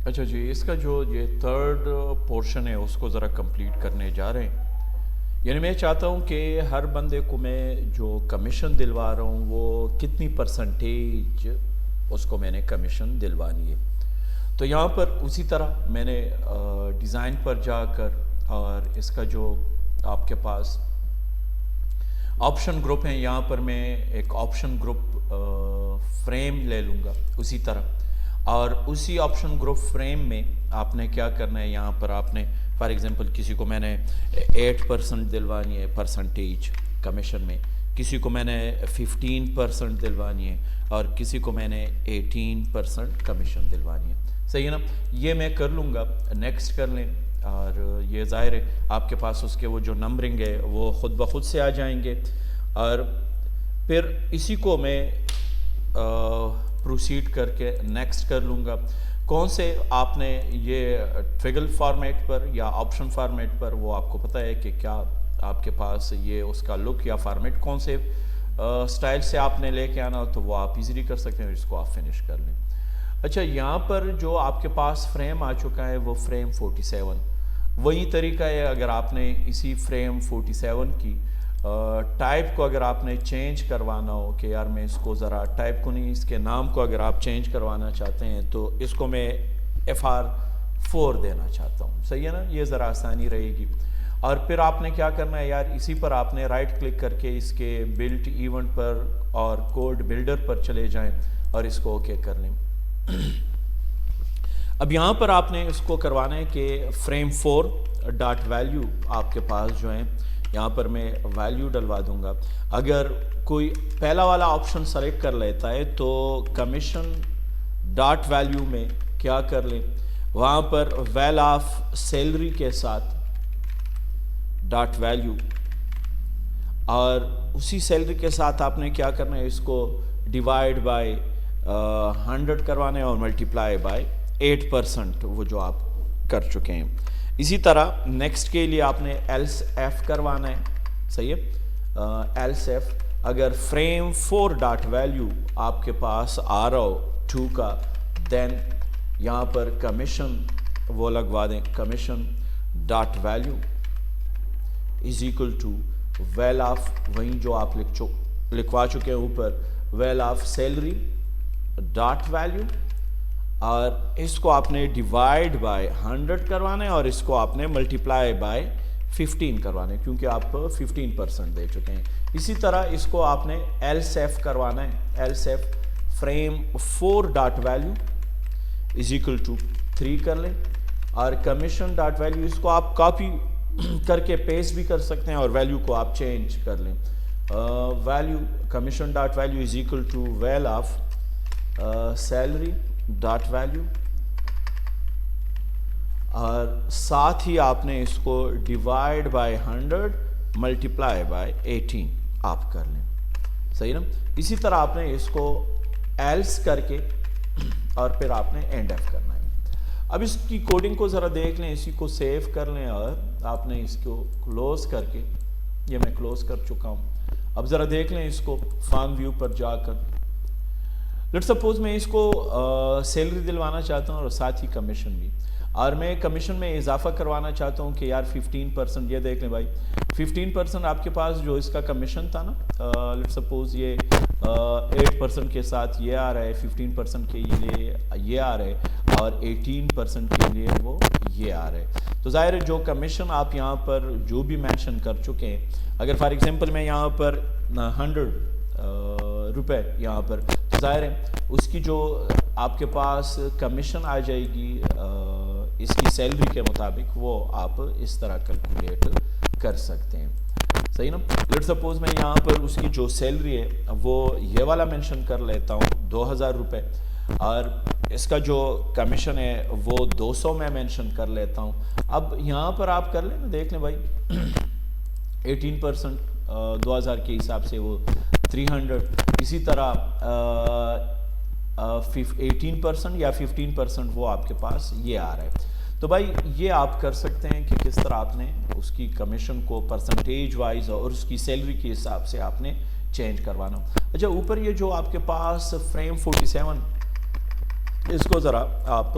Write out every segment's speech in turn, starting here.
اچھا جی، اس کا جو یہ تھرڈ پورشن ہے اس کو ذرا کمپلیٹ کرنے جا رہے ہیں. یعنی میں چاہتا ہوں کہ ہر بندے کو میں جو کمیشن دلوا رہا ہوں وہ کتنی پرسنٹیج اس کو میں نے کمیشن دلوانی ہے. تو یہاں پر اسی طرح میں نے ڈیزائن پر جا کر اور اس کا جو آپ کے پاس آپشن گروپ ہیں، یہاں پر میں ایک آپشن گروپ فریم لے لوں گا اسی طرح. اور اسی آپشن گروپ فریم میں آپ نے کیا کرنا ہے، یہاں پر آپ نے فار ایگزامپل کسی کو میں نے 8% دلوانی ہے پرسنٹیج کمیشن میں، کسی کو میں نے 15% دلوانی ہے، اور کسی کو میں نے 18% کمیشن دلوانی ہے. صحیح ہے نا؟ یہ میں کر لوں گا. نیکسٹ کر لیں، اور یہ ظاہر ہے آپ کے پاس اس کے وہ جو نمبرنگ ہے وہ خود بخود سے آ جائیں گے. اور پھر اسی کو میں پروسیڈ کر کے نیکسٹ کر لوں گا. کون سے آپ نے یہ ٹریگل فارمیٹ پر یا آپشن فارمیٹ پر، وہ آپ کو پتہ ہے کہ کیا آپ کے پاس یہ اس کا لک یا فارمیٹ کون سے سٹائل سے آپ نے لے کے آنا، تو وہ آپ ایزیلی کر سکتے ہیں اور اس کو آپ فنش کر لیں. اچھا، یہاں پر جو آپ کے پاس فریم آ چکا ہے وہ فریم 47. وہی طریقہ ہے، اگر آپ نے اسی فریم 47 کی ٹائپ کو اگر آپ نے چینج کروانا ہو کہ یار میں اس کو ذرا ٹائپ کو نہیں، اس کے نام کو اگر آپ چینج کروانا چاہتے ہیں تو اس کو میں FR4 دینا چاہتا ہوں. صحیح ہے نا؟ یہ ذرا آسانی رہے گی. اور پھر آپ نے کیا کرنا ہے یار، اسی پر آپ نے رائٹ کلک کر کے اس کے بلٹ ایونٹ پر اور کوڈ بلڈر پر چلے جائیں اور اس کو اوکے کر لیں. اب یہاں پر آپ نے اس کو کروانا ہے کہ فریم 4 ڈاٹ ویلیو آپ کے پاس جو ہیں، یہاں پر میں ویلیو ڈلوا دوں گا. اگر کوئی پہلا والا آپشن سلیکٹ کر لیتا ہے تو کمیشن ڈاٹ ویلیو میں کیا کر لیں، وہاں پر ویل آف سیلری کے ساتھ ڈاٹ ویلیو، اور اسی سیلری کے ساتھ آپ نے کیا کرنا ہے، اس کو ڈیوائڈ بائی 100 کروانا ہے اور ملٹیپلائی بائی 8% وہ جو آپ کر چکے ہیں. اسی طرح نیکسٹ کے لیے آپ نے ایلس ایف کروانا ہے. صحیح ہے؟ ایلس ایف اگر فریم 4 ڈاٹ ویلیو آپ کے پاس آ رہا ہو 2 کا، دین یہاں پر کمیشن وہ لگوا دیں، commission dot value is equal to val of, وہیں جو آپ لکھوا چکے ہیں اوپر، val of salary dot value, اور اس کو آپ نے ڈیوائڈ بائی 100 کروانا ہے اور اس کو آپ نے ملٹیپلائی بائی 15 کروانا ہے کیونکہ آپ 15% دے چکے ہیں. اسی طرح اس کو آپ نے ایل سیف کروانا ہے. Else if frame 4 dot value is equal to 3 کر لیں، اور کمیشن ڈاٹ ویلیو اس کو آپ کاپی کر کے پیسٹ بھی کر سکتے ہیں اور ویلیو کو آپ چینج کر لیں. Value commission dot value is equal to val of salary dot value, اور ساتھ ہی آپ نے اس کو ڈیوائڈ بائی 100 ملٹیپلائی بائی 18 آپ کر لیں. صحیح نا؟ اسی طرح آپ نے اس کو ایلس کر کے اور پھر آپ نے اینڈ ایف کرنا ہے. اب اس کی کوڈنگ کو ذرا دیکھ لیں، اسی کو سیو کر لیں اور آپ نے اس کو کلوز کر کے، یہ میں کلوز کر چکا ہوں. اب ذرا دیکھ لیں اس کو فارم ویو پر جا کر. لیٹ سپوز میں اس کو سیلری دلوانا چاہتا ہوں اور ساتھ ہی کمیشن بھی، اور میں کمیشن میں اضافہ کروانا چاہتا ہوں کہ یار 15%. یہ دیکھ لیں بھائی 15% آپ کے پاس جو اس کا کمیشن تھا نا، لیٹ سپوز یہ 8% کے ساتھ یہ آ رہا ہے، 15% کے لیے یہ آ رہا ہے، اور 18% کے لیے وہ یہ آ رہا ہے. تو ظاہر ہے جو کمیشن آپ یہاں پر جو بھی مینشن کر چکے ہیں، اگر فار ایگزامپل میں یہاں پر 100 روپے یہاں پر، تو ظاہر ہے اس کی جو آپ کے پاس کمیشن آ جائے گی اس کی سیلری کے مطابق، وہ آپ اس طرح کیلکولیٹ کر سکتے ہیں. صحیح نا؟ لیٹ سپوز میں یہاں پر اس کی جو سیلری ہے وہ یہ والا مینشن کر لیتا ہوں 2000 روپے، اور اس کا جو کمیشن ہے وہ 200 میں مینشن کر لیتا ہوں. اب یہاں پر آپ کر لیں نا، دیکھ لیں بھائی 18% 2000 کے حساب سے وہ 300. اسی طرح 18% یا 15% وہ آپ کے پاس یہ آ رہا ہے. تو بھائی یہ آپ کر سکتے ہیں کہ کس طرح آپ نے اس کی کمیشن کو پرسنٹیج وائز اور اس کی سیلری کے حساب سے آپ نے چینج کروانا. اچھا، اوپر یہ جو آپ کے پاس فریم 47، اس کو ذرا آپ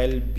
LB,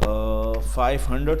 500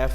F,